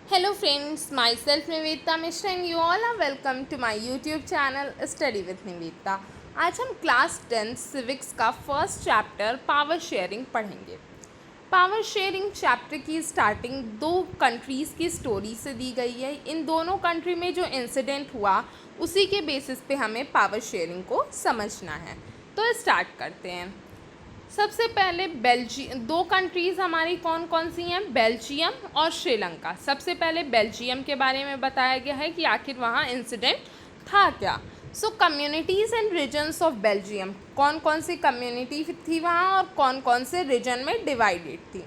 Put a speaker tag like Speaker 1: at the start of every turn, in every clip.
Speaker 1: Hello friends, myself Nivedita Mishra and you all are welcome to my YouTube channel Study with Nivedita। आज हम class 10 civics का first chapter power sharing पढ़ेंगे। Power sharing chapter की starting दो countries की story से दी गई है। इन दोनों कंट्री में जो इंसिडेंट हुआ उसी के बेसिस पे हमें पावर शेयरिंग को समझना है। तो स्टार्ट करते हैं। सबसे पहले दो कंट्रीज़ हमारी कौन कौन सी हैं, बेल्जियम और श्रीलंका। सबसे पहले बेल्जियम के बारे में बताया गया है कि आखिर वहाँ इंसिडेंट था क्या। So communities and regions of Belgium, कौन कौन सी कम्युनिटी थी वहाँ और कौन कौन से रीजन में डिवाइडेड थी।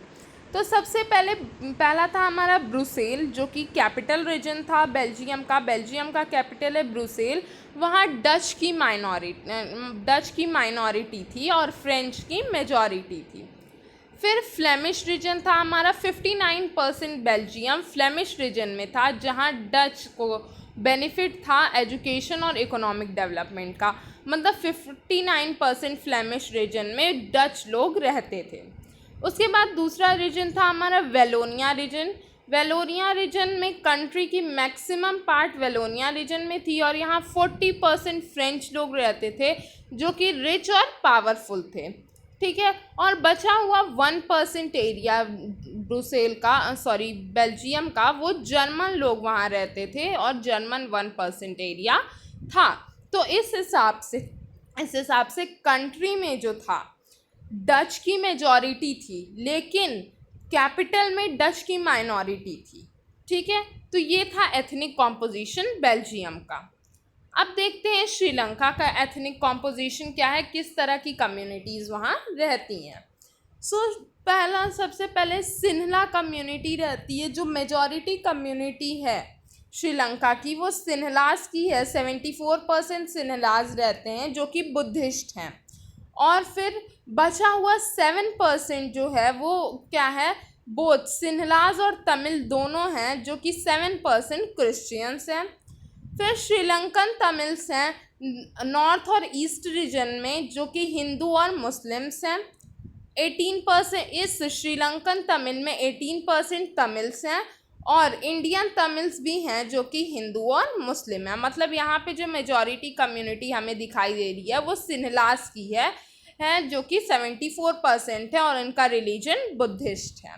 Speaker 1: तो सबसे पहला था हमारा ब्रुसेल, जो कि कैपिटल रीजन था बेल्जियम का। बेल्जियम का कैपिटल है ब्रुसेल। वहाँ डच की माइनॉरिटी थी और फ्रेंच की मेजॉरिटी थी। फिर फ्लेमिश रीजन था हमारा। 59% बेल्जियम फ्लेमिश रीजन में था, जहाँ डच को बेनिफिट था एजुकेशन और इकोनॉमिक डेवलपमेंट का। मतलब 59% फ्लेमिश रीजन में डच लोग रहते थे। उसके बाद दूसरा रीजन था हमारा वेलोनिया रीजन। वेलोनिया रीजन में कंट्री की मैक्सिमम पार्ट वेलोनिया रीजन में थी और यहाँ 40% फ्रेंच लोग रहते थे जो कि रिच और पावरफुल थे, ठीक है। और बचा हुआ 1% एरिया बेल्जियम का, वो जर्मन लोग वहाँ रहते थे और जर्मन 1% एरिया था। तो इस हिसाब से कंट्री में जो था डच की मेजॉरिटी थी, लेकिन कैपिटल में डच की माइनॉरिटी थी, ठीक है। तो ये था एथनिक कॉम्पोजिशन बेल्जियम का। अब देखते हैं श्रीलंका का एथनिक कॉम्पोजिशन क्या है, किस तरह की कम्युनिटीज़ वहाँ रहती हैं। सबसे पहले सिन्हला कम्युनिटी रहती है। जो मेजॉरिटी कम्युनिटी है श्रीलंका की वो सिन्हलास की है। 74% सिन्हलास रहते हैं जो कि बुद्धिस्ट हैं। और फिर बचा हुआ 7% जो है वो क्या है, बोथ सिन्हलास और तमिल दोनों हैं, जो कि 7% क्रिश्चियंस हैं। फिर श्रीलंकन तमिल्स हैं नॉर्थ और ईस्ट रीजन में, जो कि हिंदू और मुस्लिम्स हैं। 18% इस श्रीलंकन तमिल में 18% तमिल्स हैं और इंडियन तमिल्स भी हैं जो कि हिंदू और मुस्लिम हैं। मतलब यहाँ पे जो मेजॉरिटी कम्युनिटी हमें दिखाई दे रही है वो सिन्हलास की है जो कि 74% है और इनका रिलीजन बुद्धिस्ट है।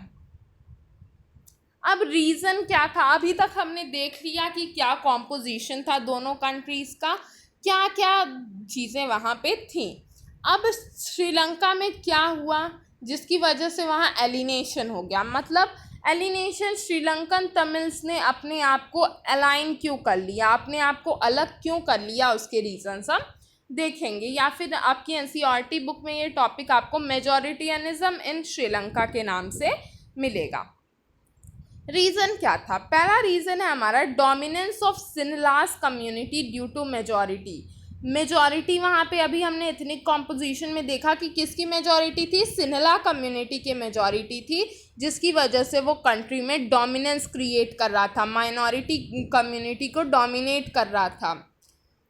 Speaker 1: अब रीज़न क्या था, अभी तक हमने देख लिया कि क्या कॉम्पोजिशन था दोनों कंट्रीज़ का, क्या क्या चीज़ें वहाँ पे थी। अब श्रीलंका में क्या हुआ जिसकी वजह से वहाँ एलिनेशन हो गया। मतलब एलिनेशन, श्रीलंकन तमिल्स ने अपने आप को अलाइन क्यों कर लिया, अपने आप को अलग क्यों कर लिया, उसके रीज़न्स हम देखेंगे। या फिर आपकी एनसीईआरटी बुक में ये टॉपिक आपको मेजॉरिटियनिज्म इन श्रीलंका के नाम से मिलेगा। रीज़न क्या था, पहला रीज़न है हमारा dominance of Sinhalas community due to majority वहाँ पे अभी हमने एथनिक कॉम्पोजिशन में देखा कि किसकी मेजॉरिटी थी, सिन्हला कम्युनिटी की मेजॉरिटी थी, जिसकी वजह से वो कंट्री में डोमिनेंस क्रिएट कर रहा था, माइनॉरिटी कम्युनिटी को डोमिनेट कर रहा था।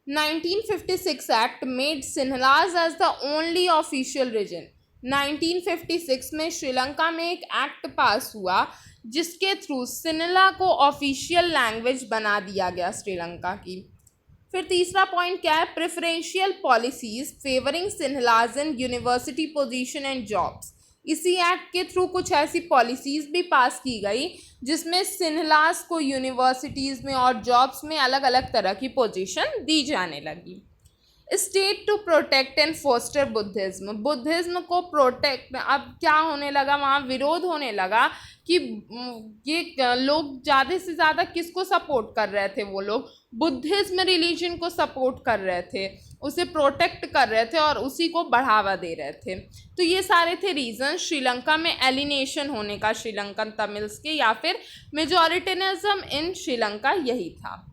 Speaker 1: 1956 act made Sinhalas as the only official reason. 1956 में श्रीलंका में एक एक्ट पास हुआ जिसके थ्रू सिन्हला को ऑफिशियल लैंग्वेज बना दिया गया श्रीलंका की। फिर तीसरा पॉइंट क्या है, preferential policies favouring Sinhalas in university position and jobs. इसी एक्ट के थ्रू कुछ ऐसी पॉलिसीज़ भी पास की गई जिसमें सिन्हलास को यूनिवर्सिटीज़ में और जॉब्स में अलग अलग तरह की पोजीशन दी जाने लगी। State to protect and foster Buddhism को प्रोटेक्ट, अब क्या होने लगा, वहाँ विरोध होने लगा कि ये लोग ज़्यादा से ज़्यादा किसको सपोर्ट कर रहे थे, वो लोग बुद्धिज़्म रिलीजन को सपोर्ट कर रहे थे, उसे प्रोटेक्ट कर रहे थे और उसी को बढ़ावा दे रहे थे। तो ये सारे थे रीज़न श्रीलंका में एलिनेशन होने का श्रीलंकन तमिल्स के, या फिर मेजॉरिटेनिज्म इन श्रीलंका, यही था।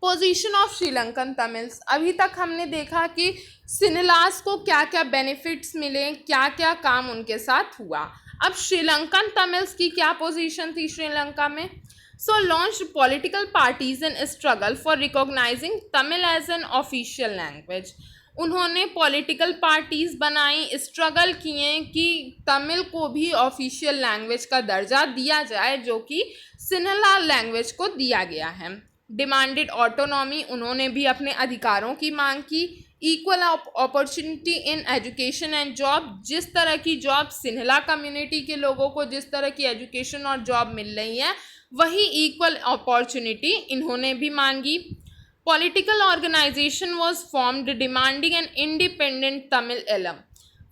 Speaker 1: पोजीशन ऑफ श्रीलंकन तमिल्स, अभी तक हमने देखा कि सिन्हलास को क्या क्या बेनिफिट्स मिले, क्या क्या काम उनके साथ हुआ। अब श्रीलंकन तमिल्स की क्या पोजीशन थी श्रीलंका में। So launch political parties in struggle for recognising Tamil as an official language. उन्होंने पॉलिटिकल पार्टीज़ बनाई, स्ट्रगल किए कि तमिल को भी ऑफिशियल लैंग्वेज का दर्जा दिया जाए, जो कि सिन्हला लैंग्वेज को दिया गया है। डिमांडेड ऑटोनॉमी, उन्होंने भी अपने अधिकारों की मांग की। Equal opportunity in education and job, जिस तरह की जॉब सिन्हला कम्युनिटी के लोगों को जिस तरह की एजुकेशन और जॉब मिल रही है, वही इक्वल अपॉर्चुनिटी इन्होंने भी मांगी। Political organization was formed demanding an independent Tamil Eelam.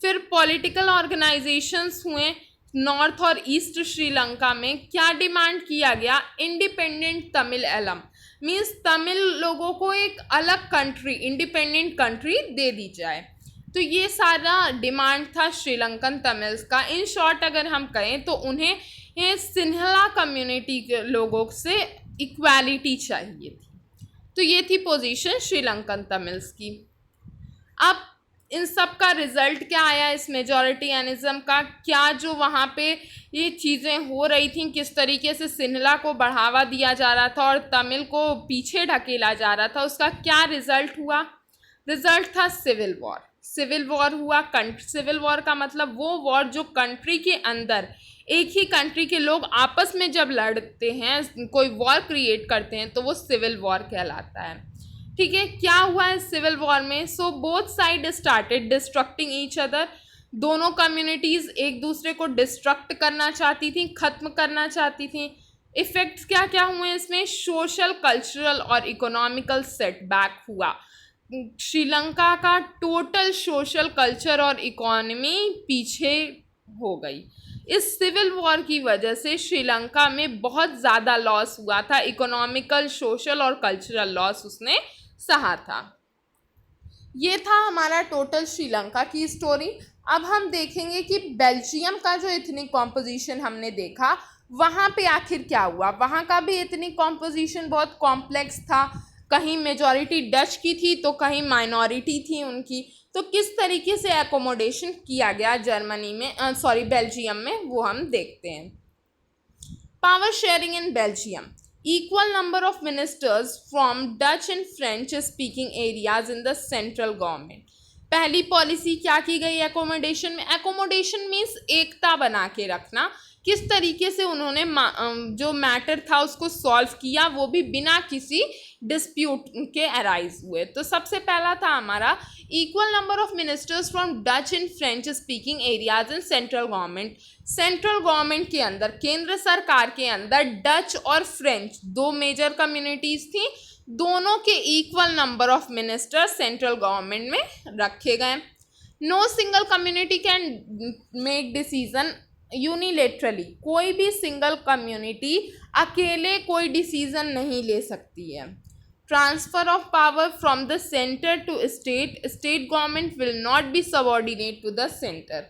Speaker 1: फिर पॉलिटिकल ऑर्गेनाइजेशंस हुए नॉर्थ और ईस्ट श्रीलंका में। क्या डिमांड किया गया? इंडिपेंडेंट तमिल एलम, मीन्स तमिल लोगों को एक अलग कंट्री, इंडिपेंडेंट कंट्री दे दी जाए। तो ये सारा डिमांड था श्रीलंकन तमिल्स का। इन शॉर्ट अगर हम कहें तो उन्हें ये सिन्हला कम्युनिटी के लोगों से इक्वालिटी चाहिए थी। तो ये थी पोजीशन श्रीलंकन तमिल्स की। अब इन सब का रिजल्ट क्या आया इस मेजॉरिटियनिज्म का? क्या जो वहाँ पे ये चीज़ें हो रही थी, किस तरीके से सिन्हला को बढ़ावा दिया जा रहा था और तमिल को पीछे ढकेला जा रहा था, उसका क्या रिजल्ट हुआ? रिजल्ट था सिविल वॉर। सिविल वॉर हुआ। सिविल वॉर का मतलब वो वॉर जो कंट्री के अंदर, एक ही कंट्री के लोग आपस में जब लड़ते हैं, कोई वॉर क्रिएट करते हैं, तो वो सिविल वॉर कहलाता है। ठीक है, क्या हुआ है सिविल वॉर में? So both side started distracting each other. दोनों कम्युनिटीज़ एक दूसरे को डिस्ट्रक्ट करना चाहती थी, ख़त्म करना चाहती थी। इफ़ेक्ट्स क्या क्या हुए इसमें? सोशल, कल्चरल और इकोनॉमिकल सेटबैक हुआ। श्रीलंका का टोटल सोशल, कल्चर और इकोनॉमी पीछे हो गई। इस सिविल वॉर की वजह से श्रीलंका में बहुत ज़्यादा लॉस हुआ था। इकोनॉमिकल, सोशल और कल्चरल लॉस उसने सहा था। ये था हमारा टोटल श्रीलंका की स्टोरी। अब हम देखेंगे कि बेल्जियम का जो इथनिक कॉम्पोजिशन हमने देखा, वहाँ पे आखिर क्या हुआ। वहाँ का भी इथनिक कॉम्पोजिशन बहुत कॉम्प्लेक्स था। कहीं मेजॉरिटी डच की थी तो कहीं माइनॉरिटी थी उनकी। तो किस तरीके से एकोमोडेशन किया गया बेल्जियम में, वो हम देखते हैं। Power sharing in Belgium. Equal number of ministers from Dutch and French speaking areas in the central government. पहली पॉलिसी क्या की गई एकोमोडेशन में? एकोमोडेशन मीन्स एकता बना के रखना। किस तरीके से उन्होंने जो मैटर था उसको सॉल्व किया, वो भी बिना किसी डिस्प्यूट के अराइज हुए। तो सबसे पहला था हमारा equal number of ministers from Dutch and French speaking areas in central government. Central government के अंदर, केंद्र सरकार के अंदर डच और फ्रेंच दो मेजर कम्युनिटीज़ थी। दोनों के equal number of minister central government में रखे गए। No single community can make decision unilaterally. कोई भी सिंगल कम्युनिटी अकेले कोई डिसीजन नहीं ले सकती है। Transfer of power from the centre to state. State government will not be subordinate to the centre.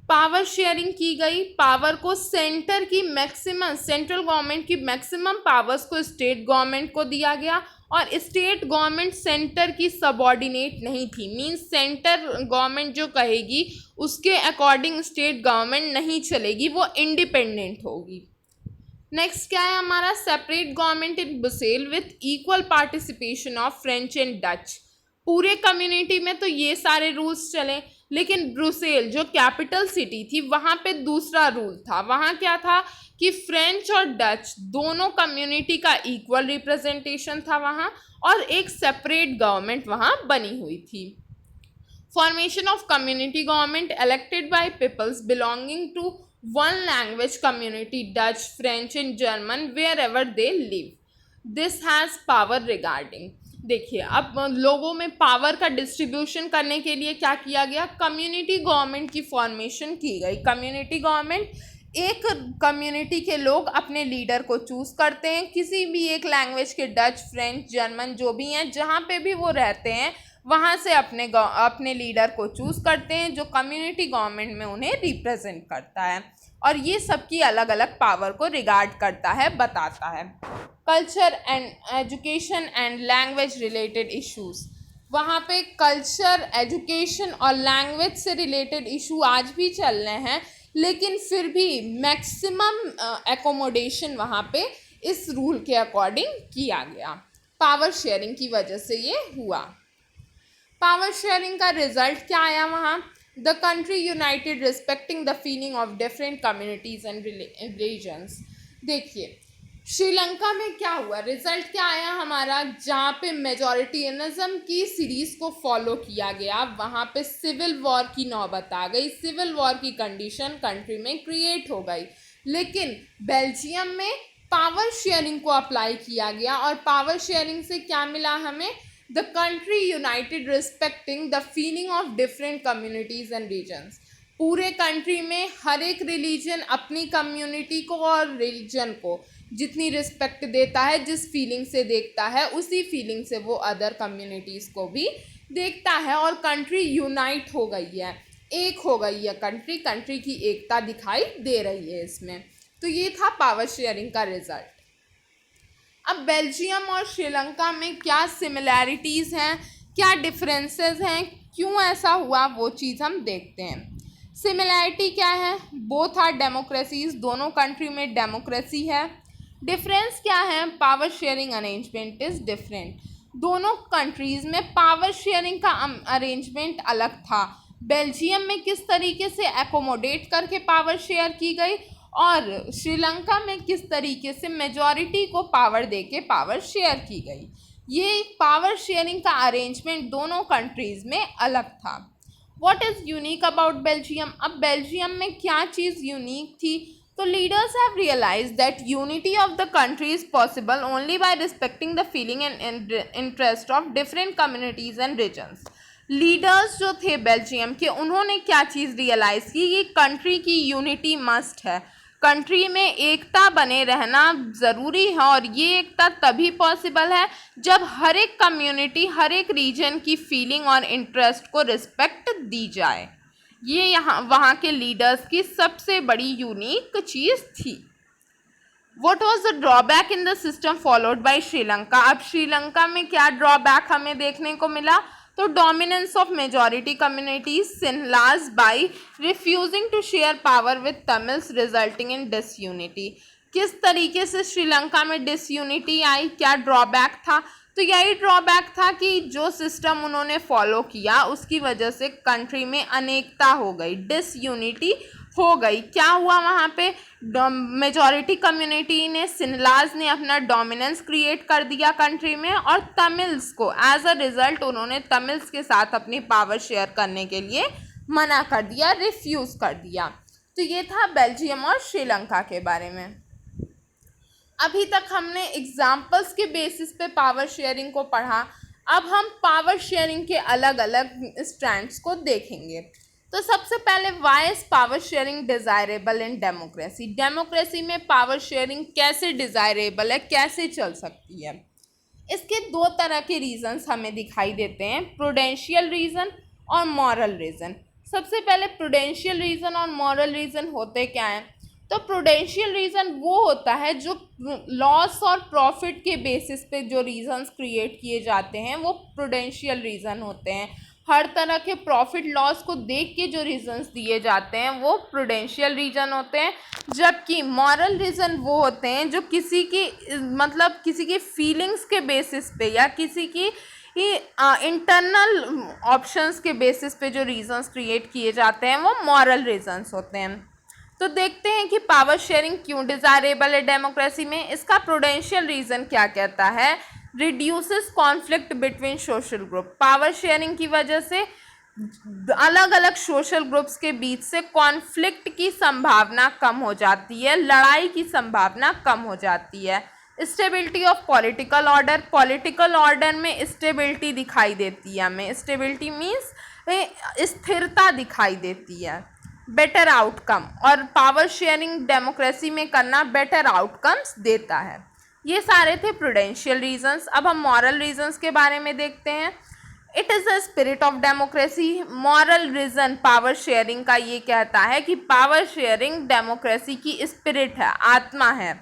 Speaker 1: Power sharing की गई। पावर को सेंटर गवर्नमेंट की मैक्सिमम पावर्स को स्टेट गवर्नमेंट को दिया गया और स्टेट गवर्नमेंट सेंटर की सबऑर्डिनेट नहीं थी। मींस सेंटर गवर्नमेंट जो कहेगी उसके अकॉर्डिंग स्टेट गवर्नमेंट नहीं चलेगी, वो इंडिपेंडेंट होगी। नेक्स्ट क्या है हमारा? Separate government in Brussels with equal participation of French and Dutch. पूरे कम्युनिटी में तो ये सारे रूल्स चले, लेकिन ब्रुसेल जो कैपिटल सिटी थी वहाँ पे दूसरा रूल था। वहाँ क्या था कि फ्रेंच और डच दोनों कम्युनिटी का इक्वल रिप्रेजेंटेशन था वहाँ, और एक सेपरेट गवर्नमेंट वहाँ बनी हुई थी। Formation of community government elected by peoples belonging to one language community, Dutch, French and German, where ever they live. This has power regarding. देखिए, अब लोगों में पावर का डिस्ट्रीब्यूशन करने के लिए क्या किया गया? कम्युनिटी गवर्नमेंट की फॉर्मेशन की गई। कम्युनिटी गवर्नमेंट, एक कम्युनिटी के लोग अपने लीडर को चूज़ करते हैं, किसी भी एक लैंग्वेज के, डच, फ्रेंच, जर्मन जो भी हैं, जहाँ पे भी वो रहते हैं वहाँ से अपने लीडर को चूज़ करते हैं जो कम्युनिटी गवर्नमेंट में उन्हें रिप्रेजेंट करता है, और ये सबकी अलग अलग पावर को रिगार्ड करता है, बताता है। Culture and education and language related issues. वहाँ पे कल्चर, एजुकेशन और लैंग्वेज से रिलेटेड इशू आज भी चल रहे हैं, लेकिन फिर भी मैक्सिमम एकोमोडेशन वहाँ पे इस रूल के अकॉर्डिंग किया गया। पावर शेयरिंग की वजह से ये हुआ। पावर शेयरिंग का रिजल्ट क्या आया वहाँ? The country united respecting the feeling of different communities and religions. देखिए श्रीलंका में क्या हुआ, रिजल्ट क्या आया हमारा, जहाँ पे मेजॉरिटियनिज्म की सीरीज को फॉलो किया गया, वहाँ पे सिविल वॉर की नौबत आ गई, सिविल वॉर की कंडीशन कंट्री में क्रिएट हो गई। लेकिन बेल्जियम में पावर शेयरिंग को अप्लाई किया गया और पावर शेयरिंग से क्या मिला हमें? The country united respecting the feeling of different communities and regions. पूरे कंट्री में हर एक रिलीजन अपनी कम्युनिटी को और रिलीजन को जितनी रिस्पेक्ट देता है, जिस फीलिंग से देखता है, उसी फीलिंग से वो अदर कम्युनिटीज़ को भी देखता है और कंट्री यूनाइट हो गई है, एक हो गई है कंट्री, कंट्री की एकता दिखाई दे रही है इसमें। तो ये था पावर शेयरिंग का रिजल्ट। अब बेल्जियम और श्रीलंका में क्या सिमिलैरिटीज़ हैं, क्या डिफरेंसेस हैं, क्यों ऐसा हुआ, वो चीज़ हम देखते हैं। सिमिलैरिटी क्या है? बोथ आर डेमोक्रेसीज, दोनों कंट्री में डेमोक्रेसी है। डिफरेंस क्या है? Power sharing arrangement is different. दोनों कंट्रीज़ में पावर शेयरिंग का अरेंजमेंट अलग था। बेल्जियम में किस तरीके से एकोमोडेट करके पावर शेयर की गई और श्रीलंका में किस तरीके से मेजॉरिटी को पावर देके पावर शेयर की गई। ये पावर शेयरिंग का अरेंजमेंट दोनों कंट्रीज़ में अलग था। What is unique about Belgium? अब बेल्जियम में क्या चीज़ यूनिक थी? तो leaders have realise that unity of the country is possible only by respecting the feeling and interest of different communities and regions. Leaders जो थे बेल्जियम के, उन्होंने क्या चीज़ रियलाइज़ की कि कंट्री की यूनिटी मस्ट है, कंट्री में एकता बने रहना ज़रूरी है और ये एकता तभी पॉसिबल है जब हर एक कम्युनिटी, हर एक रीजन की फीलिंग और इंटरेस्ट को रिस्पेक्ट दी जाए। ये यहाँ वहाँ के लीडर्स की सबसे बड़ी यूनिक चीज़ थी। What was the drawback in the system followed by Sri Lanka? अब श्रीलंका में क्या ड्रॉबैक हमें देखने को मिला? तो dominance of majority communities Sinhalas by refusing to share power with Tamils resulting in disunity. किस तरीके से श्रीलंका में डिसयूनिटी आई, क्या ड्रॉबैक था? तो यही ड्रॉबैक था कि जो सिस्टम उन्होंने फॉलो किया उसकी वजह से कंट्री में अनेकता हो गई, डिसयूनिटी हो गई। क्या हुआ वहाँ पे? मेजॉरिटी कम्युनिटी ने, सिन्हलाज ने अपना डोमिनेंस क्रिएट कर दिया कंट्री में और तमिल्स को एज अ रिजल्ट उन्होंने तमिल्स के साथ अपनी पावर शेयर करने के लिए मना कर दिया, रिफ्यूज़ कर दिया। तो ये था बेल्जियम और श्रीलंका के बारे में। अभी तक हमने एग्जाम्पल्स के बेसिस पे पावर शेयरिंग को पढ़ा। अब हम पावर शेयरिंग के अलग अलग स्ट्रैंड्स को देखेंगे। तो सबसे पहले why is power sharing desirable in democracy? Democracy में पावर शेयरिंग कैसे डिज़ायरेबल है, कैसे चल सकती है? इसके दो तरह के रीज़न्स हमें दिखाई देते हैं, प्रूडेंशियल रीज़न और मॉरल रीज़न। सबसे पहले प्रूडेंशियल रीज़न और मॉरल रीज़न होते क्या हैं? तो प्रूडेंशियल रीज़न वो होता है जो लॉस और प्रॉफिट के बेसिस पे जो रीज़न्स क्रिएट किए जाते हैं वो प्रूडेंशियल रीज़न होते हैं। हर तरह के प्रॉफिट लॉस को देख के जो रीज़न्स दिए जाते हैं वो प्रूडेंशियल रीज़न होते हैं। जबकि मॉरल रीज़न वो होते हैं जो किसी की मतलब किसी की फीलिंग्स के बेसिस पे या किसी की इंटरनल ऑप्शंस के बेसिस पे जो रीज़न्स क्रिएट किए जाते हैं वो मॉरल रीज़न्स होते हैं। तो देखते हैं कि पावर शेयरिंग क्यों डिज़ायरेबल है डेमोक्रेसी में। इसका प्रूडेंशियल रीज़न क्या कहता है? Reduces conflict between social group. Power sharing की वजह से अलग अलग सोशल ग्रुप्स के बीच से कॉन्फ्लिक्ट की संभावना कम हो जाती है, लड़ाई की संभावना कम हो जाती है। Stability of political order, political order में स्टेबिलिटी दिखाई देती है हमें। स्टेबिलिटी मीन्स स्थिरता दिखाई देती है। बेटर आउटकम, और पावर शेयरिंग डेमोक्रेसी में करना बेटर आउटकम्स देता है। ये सारे थे प्रूडेंशियल रीजंस। अब हम मॉरल रीजंस के बारे में देखते हैं। It is the spirit of democracy. Moral reason power sharing का ये कहता है कि पावर शेयरिंग डेमोक्रेसी की स्पिरिट है, आत्मा है।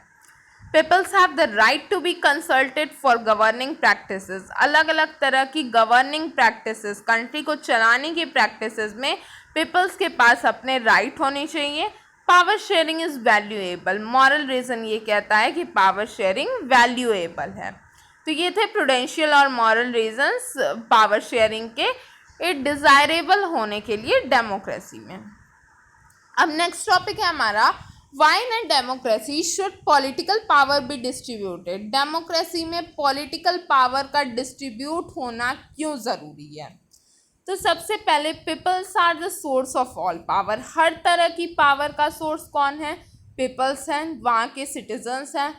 Speaker 1: Peoples have the right to be consulted for governing practices. अलग अलग तरह की गवर्निंग प्रैक्टिसेस, कंट्री को चलाने की प्रैक्टिसेस में पीपल्स के पास अपने राइट होने चाहिए। Power sharing is valuable. Moral reason ये कहता है कि पावर शेयरिंग वैल्यूएबल है। तो ये थे प्रूडेंशियल और मॉरल रीजंस पावर शेयरिंग के डिज़ायरेबल होने के लिए डेमोक्रेसी में। अब नेक्स्ट टॉपिक है हमारा, why in a democracy should political power be distributed. Democracy में पॉलिटिकल पावर का डिस्ट्रीब्यूट होना क्यों ज़रूरी है? तो सबसे पहले peoples are the source of all power. हर तरह की पावर का सोर्स कौन है? पीपल्स हैं, वहाँ के सिटीजन्स हैं।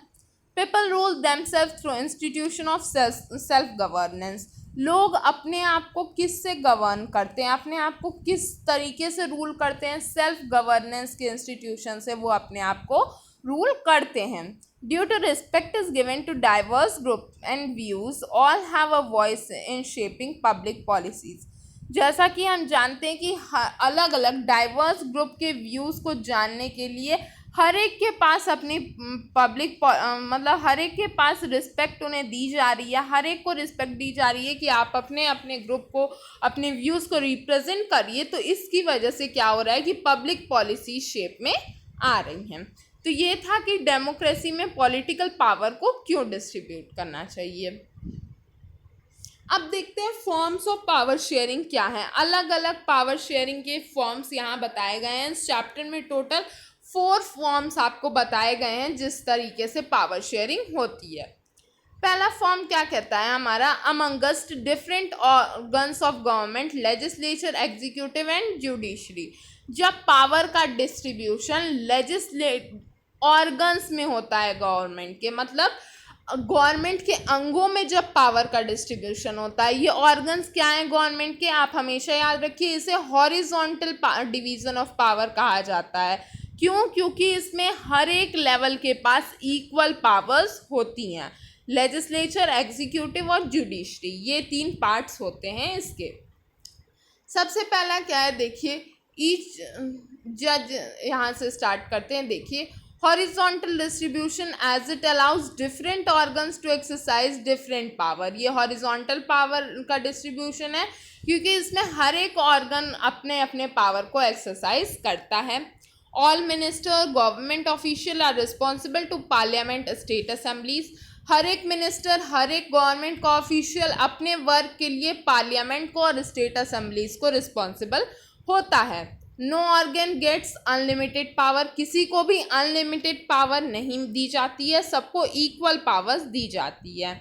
Speaker 1: People rule themselves through institution of self governance. लोग अपने आप को किससे गवर्न करते हैं, अपने आप को किस तरीके से रूल करते हैं? सेल्फ गवर्नेंस के इंस्टीट्यूशन से वो अपने आप को रूल करते हैं। Due to respect is given to diverse group and views, all have a voice in shaping public policies. जैसा कि हम जानते हैं कि अलग अलग डाइवर्स ग्रुप के व्यूज़ को जानने के लिए हर एक के पास अपनी पब्लिक मतलब हर एक के पास रिस्पेक्ट उन्हें दी जा रही है, हर एक को रिस्पेक्ट दी जा रही है कि आप अपने अपने ग्रुप को, अपने व्यूज़ को रिप्रेजेंट करिए। तो इसकी वजह से क्या हो रहा है कि पब्लिक पॉलिसी शेप में आ रही हैं। तो ये था कि डेमोक्रेसी में पॉलिटिकल पावर को क्यों डिस्ट्रीब्यूट करना चाहिए। अब देखते हैं फॉर्म्स ऑफ पावर शेयरिंग क्या है। अलग अलग पावर शेयरिंग के फॉर्म्स यहाँ बताए गए हैं। इस चैप्टर में टोटल 4 फॉर्म्स आपको बताए गए हैं जिस तरीके से पावर शेयरिंग होती है। पहला फॉर्म क्या कहता है हमारा, amongst different organs of government, legislature, executive and judiciary. जब पावर का डिस्ट्रीब्यूशन लेजिस्लेट ऑर्गन्स में होता है गवर्नमेंट के, मतलब गवर्नमेंट के अंगों में जब पावर का डिस्ट्रीब्यूशन होता है। ये ऑर्गन्स क्या हैं गवर्नमेंट के, आप हमेशा याद रखिए, इसे हॉरिजॉन्टल डिवीजन ऑफ पावर कहा जाता है। क्यों? क्योंकि इसमें हर एक लेवल के पास इक्वल पावर्स होती हैं। लेजिस्लेचर, एग्जीक्यूटिव और जुडिशरी, ये 3 पार्ट्स होते हैं इसके। सबसे पहला क्या है, देखिए ईच जज, यहाँ से स्टार्ट करते हैं। देखिए horizontal distribution as it allows different organs to exercise different power. ये हॉरिजॉन्टल पावर का डिस्ट्रीब्यूशन है क्योंकि इसमें हर एक ऑर्गन अपने अपने पावर को एक्सरसाइज करता है। All minister, government official are responsible to parliament, state assemblies. हर एक मिनिस्टर, हर एक गवर्नमेंट का ऑफिशियल अपने वर्क के लिए पार्लियामेंट को और स्टेट असेंबलीज को रिस्पॉन्सिबल होता है। No organ gets unlimited power, किसी को भी अनलिमिटेड पावर नहीं दी जाती है, सबको इक्वल पावर्स दी जाती है।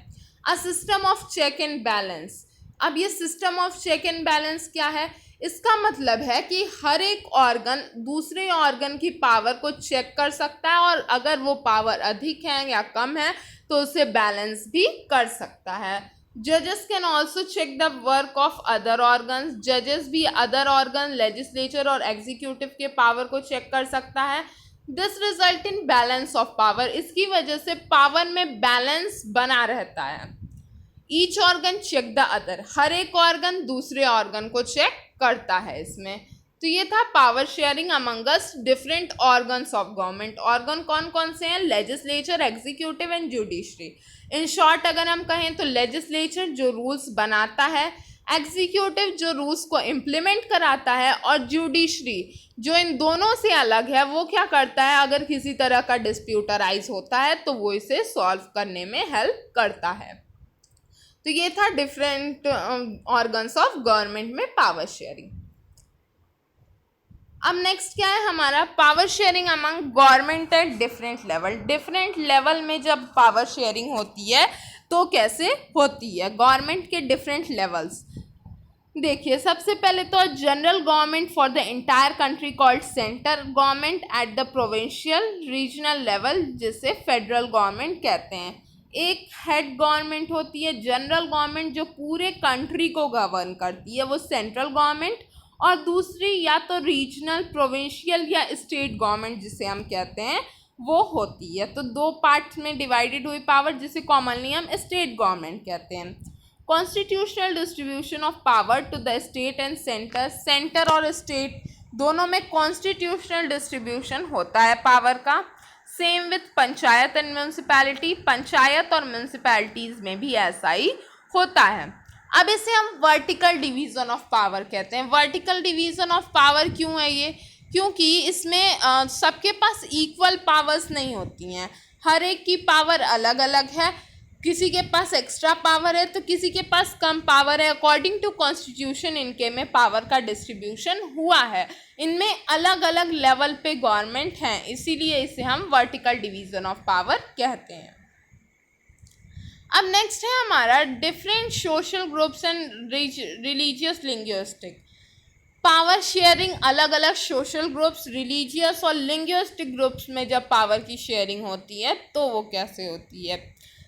Speaker 1: A system of check and balance. अब ये system of check and balance क्या है? इसका मतलब है कि हर एक ऑर्गन दूसरे ऑर्गन की पावर को चेक कर सकता है और अगर वो पावर अधिक है या कम है तो उसे बैलेंस भी कर सकता है। जजेस can also check the work of other organs. जजेस भी अदर ऑर्गन, लेजिस्लेचर और एग्जीक्यूटिव के पावर को चेक कर सकता है। This result in balance of power. इसकी वजह से पावर में बैलेंस बना रहता है। Each organ check the other, हर एक ऑर्गन दूसरे ऑर्गन को चेक करता है इसमें। तो ये था power sharing amongst different organs of government. Organ कौन कौन से हैं? Legislature, executive and judiciary. In short अगर हम कहें तो लेजिस्लेचर जो रूल्स बनाता है, एग्जीक्यूटिव जो रूल्स को इम्प्लीमेंट कराता है, और जुडिशरी जो इन दोनों से अलग है, वो क्या करता है, अगर किसी तरह का डिस्प्यूट अराइज होता है तो वो इसे सॉल्व करने में हेल्प करता है। तो ये था डिफरेंट ऑर्गन्स ऑफ गवर्नमेंट में पावर शेयरिंग। अब नेक्स्ट क्या है हमारा, power sharing among government at different level. Different level में जब पावर शेयरिंग होती है तो कैसे होती है, गवर्नमेंट के डिफरेंट लेवल्स। देखिए सबसे पहले तो general government for the entire country called centre government, at the provincial regional level जिसे फेडरल गवर्नमेंट कहते हैं। एक हेड गवर्नमेंट होती है जनरल गवर्नमेंट जो पूरे कंट्री को गवर्न करती है, वो सेंट्रल गवर्नमेंट, और दूसरी या तो रीजनल, प्रोविंशियल या स्टेट गवर्नमेंट जिसे हम कहते हैं वो होती है। तो 2 पार्ट्स में डिवाइडेड हुई पावर जिसे कॉमनली हम स्टेट गवर्नमेंट कहते हैं। Constitutional distribution of power to the state and centre. Centre और स्टेट दोनों में कॉन्स्टिट्यूशनल डिस्ट्रीब्यूशन होता है पावर का। Same with panchayat and municipality, panchayat और म्यूनसिपैलिटीज़ में भी ऐसा ही होता है। अब इसे हम वर्टिकल डिवीज़न ऑफ पावर कहते हैं। वर्टिकल डिवीज़न ऑफ पावर क्यों है ये? क्योंकि इसमें सबके पास इक्वल पावर्स नहीं होती हैं, हर एक की पावर अलग अलग है। किसी के पास एक्स्ट्रा पावर है तो किसी के पास कम पावर है। अकॉर्डिंग टू कॉन्स्टिट्यूशन इनके में पावर का डिस्ट्रीब्यूशन हुआ है। इनमें अलग अलग लेवल पे गवर्नमेंट हैं, इसीलिए इसे हम वर्टिकल डिवीजन ऑफ पावर कहते हैं। अब नेक्स्ट है हमारा different social groups and religious linguistic. Power sharing अलग अलग सोशल ग्रुप्स, रिलीजियस और लिंग्विस्टिक ग्रुप्स में जब पावर की शेयरिंग होती है तो वो कैसे होती है।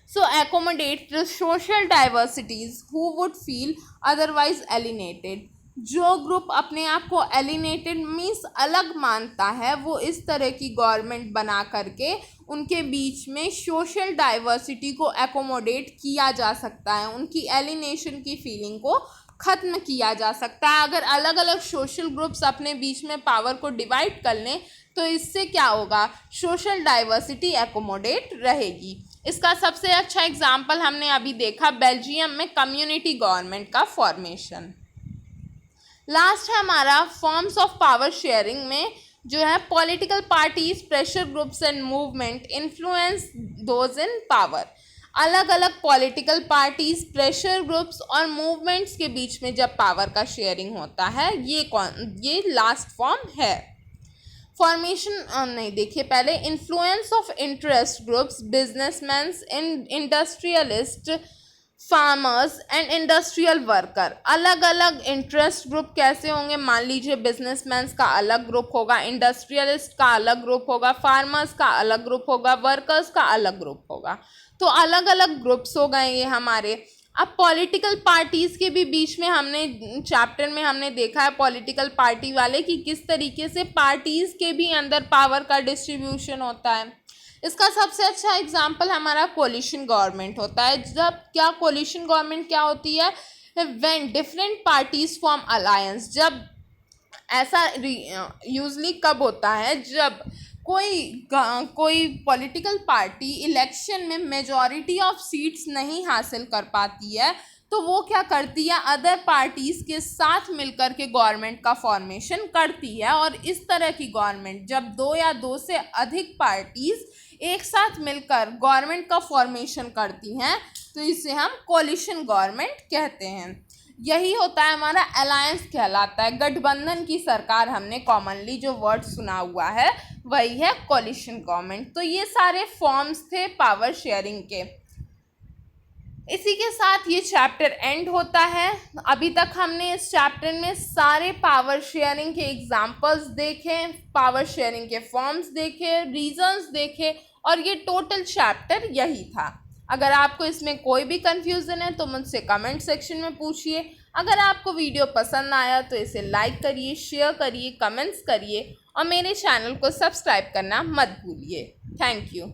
Speaker 1: सो accommodate the social diversities who would feel otherwise alienated। जो ग्रुप अपने आप को एलिनेटेड मीन्स अलग मानता है, वो इस तरह की गवर्नमेंट बना करके उनके बीच में सोशल डाइवर्सिटी को एकोमोडेट किया जा सकता है, उनकी एलिनेशन की फीलिंग को ख़त्म किया जा सकता है। अगर अलग अलग सोशल ग्रुप्स अपने बीच में पावर को डिवाइड कर लें तो इससे क्या होगा, सोशल डाइवर्सिटी एकोमोडेट रहेगी। इसका सबसे अच्छा एग्जाम्पल हमने अभी देखा बेल्जियम में कम्युनिटी गवर्नमेंट का फॉर्मेशन। लास्ट है हमारा फॉर्म्स ऑफ पावर शेयरिंग में जो है political parties, pressure groups and movement influence those in power. अलग अलग पॉलिटिकल पार्टीज, प्रेशर ग्रुप्स और मूवमेंट्स के बीच में जब पावर का शेयरिंग होता है ये लास्ट फॉर्म है। फॉर्मेशन नहीं देखिए पहले, influence of interest groups, businessman, industrialist, farmers and industrial worker. अलग अलग इंटरेस्ट ग्रुप कैसे होंगे, मान लीजिए बिजनेसमैन का अलग ग्रुप होगा, इंडस्ट्रियलिस्ट का अलग ग्रुप होगा, फार्मर्स का अलग ग्रुप होगा, वर्कर्स का अलग ग्रुप होगा। तो अलग अलग ग्रुप्स हो गए ये हमारे। अब पॉलिटिकल पार्टीज़ के भी बीच में हमने चैप्टर में हमने देखा है पॉलिटिकल पार्टी वाले कि किस तरीके से पार्टीज़ के भी अंदर पावर का डिस्ट्रीब्यूशन होता है। इसका सबसे अच्छा एग्जांपल हमारा कोलिशन गवर्नमेंट होता है। जब क्या कोलिशन गवर्नमेंट क्या होती है, when different parties form alliance. जब ऐसा यूजली कब होता है, जब कोई पॉलिटिकल पार्टी इलेक्शन में मेजॉरिटी ऑफ सीट्स नहीं हासिल कर पाती है तो वो क्या करती है, अदर पार्टीज़ के साथ मिलकर के गवर्नमेंट का फॉर्मेशन करती है। और इस तरह की गवर्नमेंट जब दो या दो से अधिक पार्टीज़ एक साथ मिलकर गवर्नमेंट का फॉर्मेशन करती हैं तो इसे हम कोलिशन गवर्नमेंट कहते हैं। यही होता है हमारा अलायंस कहलाता है। गठबंधन की सरकार हमने कॉमनली जो वर्ड सुना हुआ है वही है कोलिशन गवर्नमेंट। तो ये सारे फॉर्म्स थे पावर शेयरिंग के। इसी के साथ ये चैप्टर एंड होता है। अभी तक हमने इस चैप्टर में सारे पावर शेयरिंग के एग्जांपल्स देखे, पावर शेयरिंग के फॉर्म्स देखे, रीजंस देखे और ये टोटल चैप्टर यही था। अगर आपको इसमें कोई भी कंफ्यूजन है तो मुझसे कमेंट सेक्शन में पूछिए। अगर आपको वीडियो पसंद आया तो इसे लाइक करिए, शेयर करिए, कमेंट्स करिए और मेरे चैनल को सब्सक्राइब करना मत भूलिए। Thank you.